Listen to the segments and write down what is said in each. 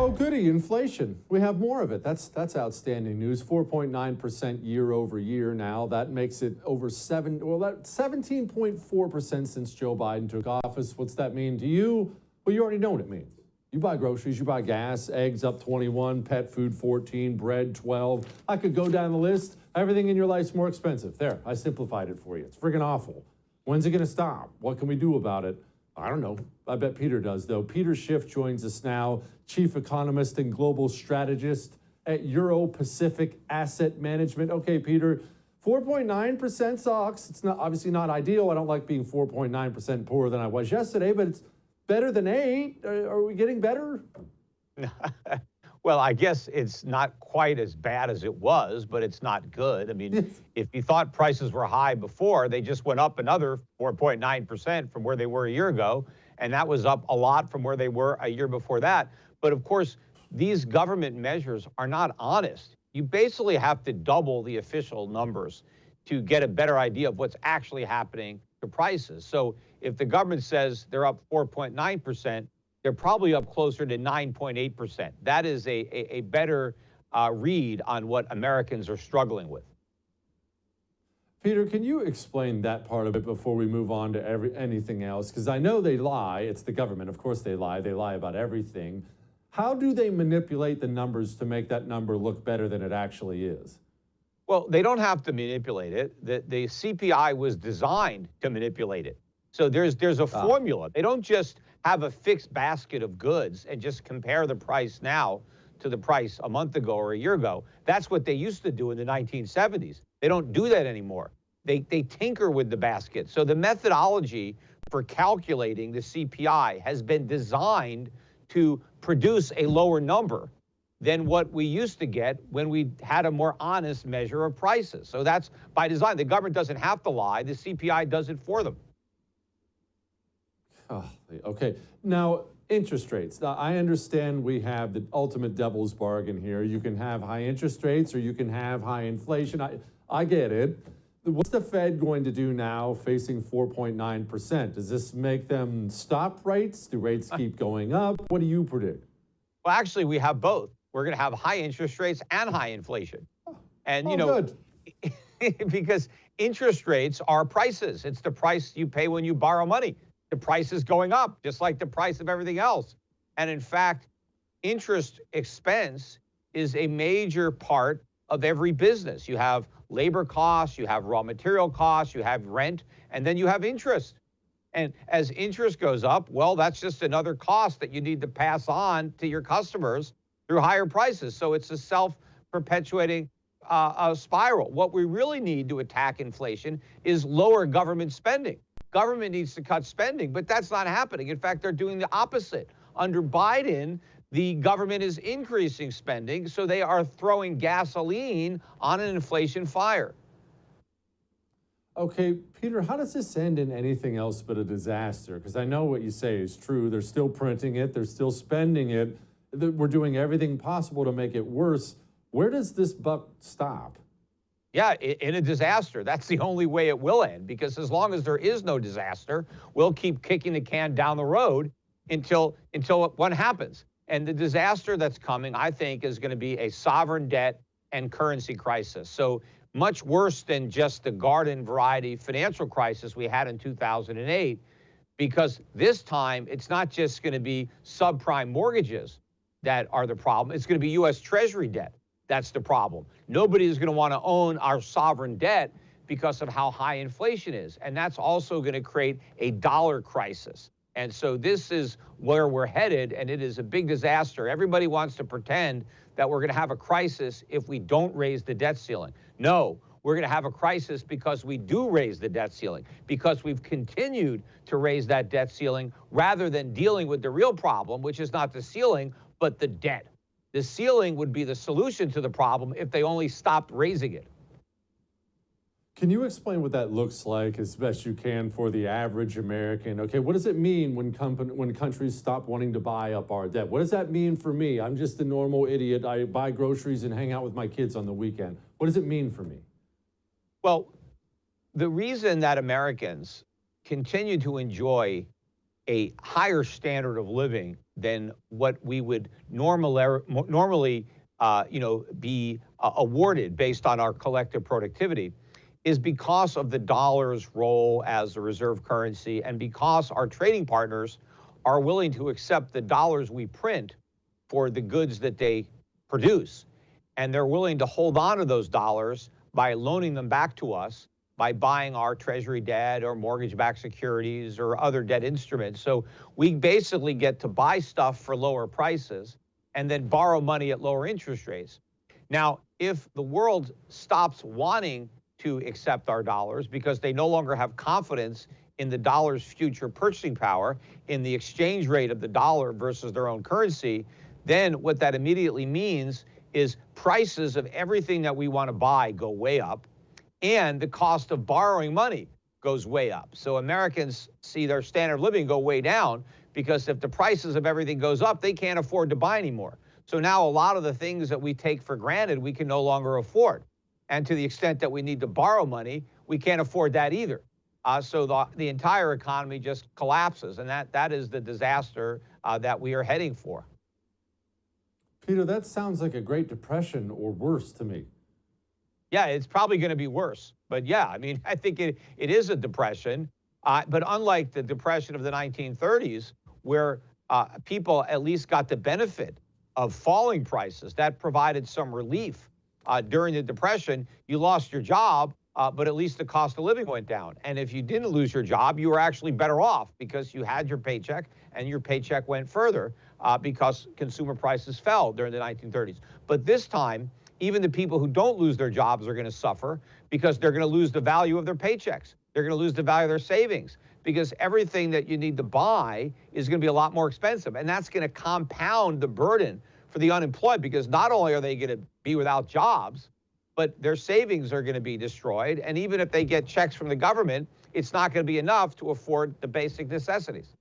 Oh, goody, inflation. We have more of it. That's outstanding news. 4.9% year over year now. That makes it over 17.4% since Joe Biden took office. What's that mean to you? Well, you already know what it means. You buy groceries, you buy gas, eggs up 21, pet food 14, bread 12. I could go down the list. Everything in your life's more expensive. There, I simplified it for you. It's friggin' awful. When's it gonna stop? What can we do about it? I don't know. I bet Peter does, though. Peter Schiff joins us now, chief economist and global strategist at Euro Pacific Asset Management. Okay, Peter, 4.9% sucks. It's not obviously not ideal. I don't like being 4.9% poorer than I was yesterday, but it's better than 8. Are we getting better? Well, I guess it's not quite as bad as it was, but it's not good. I mean, if you thought prices were high before, they just went up another 4.9% from where they were a year ago. And that was up a lot from where they were a year before that. But of course, these government measures are not honest. You basically have to double the official numbers to get a better idea of what's actually happening to prices. So if the government says they're up 4.9%, they're probably up closer to 9.8%. That is a better read on what Americans are struggling with. Peter, can you explain that part of it before we move on to anything else? Because I know they lie. It's the government. Of course they lie. They lie about everything. How do they manipulate the numbers to make that number look better than it actually is? Well, they don't have to manipulate it. The CPI was designed to manipulate it. So there's a formula. They don't just have a fixed basket of goods and just compare the price now to the price a month ago or a year ago. That's what they used to do in the 1970s. They don't do that anymore. They tinker with the basket. So the methodology for calculating the CPI has been designed to produce a lower number than what we used to get when we had a more honest measure of prices. So that's by design. The government doesn't have to lie. The CPI does it for them. Oh, okay. Now, interest rates. Now, I understand we have the ultimate devil's bargain here. You can have high interest rates or you can have high inflation. I get it. What's the Fed going to do now facing 4.9%? Does this make them stop rates? Do rates keep going up? What do you predict? Well, actually, we have both. We're going to have high interest rates and high inflation. And, good. Because interest rates are prices. It's the price you pay when you borrow money. The price is going up, just like the price of everything else. And in fact, interest expense is a major part of every business. You have labor costs, you have raw material costs, you have rent, and then you have interest. And as interest goes up, well, that's just another cost that you need to pass on to your customers through higher prices. So it's a self-perpetuating spiral. What we really need to attack inflation is lower government spending. Government needs to cut spending, but that's not happening. In fact, they're doing the opposite. Under Biden, the government is increasing spending, so they are throwing gasoline on an inflation fire. Okay, Peter, how does this end in anything else but a disaster? Because I know what you say is true. They're still printing it. They're still spending it. We're doing everything possible to make it worse. Where does this buck stop? Yeah, in a disaster. That's the only way it will end, because as long as there is no disaster, we'll keep kicking the can down the road until one happens. And the disaster that's coming, I think, is going to be a sovereign debt and currency crisis. So much worse than just the garden variety financial crisis we had in 2008, because this time it's not just going to be subprime mortgages that are the problem. It's going to be U.S. Treasury debt. That's the problem. Nobody is going to want to own our sovereign debt because of how high inflation is. And that's also going to create a dollar crisis. And so this is where we're headed, and it is a big disaster. Everybody wants to pretend that we're going to have a crisis if we don't raise the debt ceiling. No, we're going to have a crisis because we do raise the debt ceiling, because we've continued to raise that debt ceiling rather than dealing with the real problem, which is not the ceiling, but the debt. The ceiling would be the solution to the problem if they only stopped raising it. Can you explain what that looks like as best you can for the average American? Okay, what does it mean when countries stop wanting to buy up our debt? What does that mean for me? I'm just a normal idiot. I buy groceries and hang out with my kids on the weekend. What does it mean for me? Well, the reason that Americans continue to enjoy a higher standard of living than what we would normally be awarded based on our collective productivity is because of the dollar's role as a reserve currency and because our trading partners are willing to accept the dollars we print for the goods that they produce. And they're willing to hold on to those dollars by loaning them back to us, by buying our treasury debt or mortgage-backed securities or other debt instruments. So we basically get to buy stuff for lower prices and then borrow money at lower interest rates. Now, if the world stops wanting to accept our dollars because they no longer have confidence in the dollar's future purchasing power, in the exchange rate of the dollar versus their own currency, then what that immediately means is prices of everything that we want to buy go way up, and the cost of borrowing money goes way up. So Americans see their standard of living go way down because if the prices of everything goes up, they can't afford to buy anymore. So now a lot of the things that we take for granted, we can no longer afford. And to the extent that we need to borrow money, we can't afford that either. So the entire economy just collapses, and that is the disaster that we are heading for. Peter, that sounds like a Great Depression or worse to me. Yeah, it's probably going to be worse. But yeah, I mean, I think it is a depression. But unlike the depression of the 1930s, where people at least got the benefit of falling prices, that provided some relief. During the Depression, you lost your job, but at least the cost of living went down. And if you didn't lose your job, you were actually better off because you had your paycheck and your paycheck went further because consumer prices fell during the 1930s. But this time, even the people who don't lose their jobs are going to suffer because they're going to lose the value of their paychecks. They're going to lose the value of their savings because everything that you need to buy is going to be a lot more expensive. And that's going to compound the burden for the unemployed because not only are they going to be without jobs, but their savings are going to be destroyed. And even if they get checks from the government, it's not going to be enough to afford the basic necessities.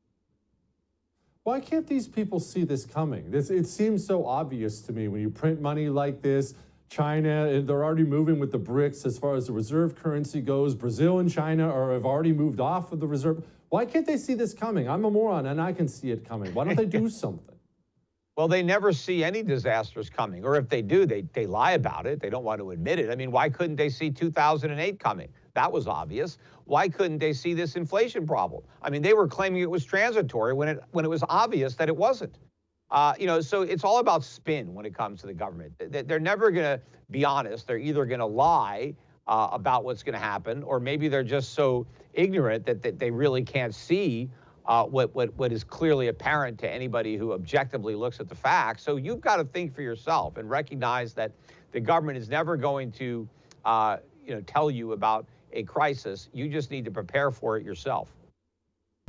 Why can't these people see this coming? It seems so obvious to me when you print money like this. China, they're already moving with the BRICS as far as the reserve currency goes. Brazil and China have already moved off of the reserve. Why can't they see this coming? I'm a moron and I can see it coming. Why don't they do something? Well, they never see any disasters coming, or if they do, they lie about it. They don't want to admit it. I mean, why couldn't they see 2008 coming? That was obvious. Why couldn't they see this inflation problem? I mean, they were claiming it was transitory when it was obvious that it wasn't. So it's all about spin when it comes to the government. They're never going to be honest. They're either going to lie about what's going to happen, or maybe they're just so ignorant that they really can't see what is clearly apparent to anybody who objectively looks at the facts. So you've got to think for yourself and recognize that the government is never going to tell you about a crisis. You just need to prepare for it yourself.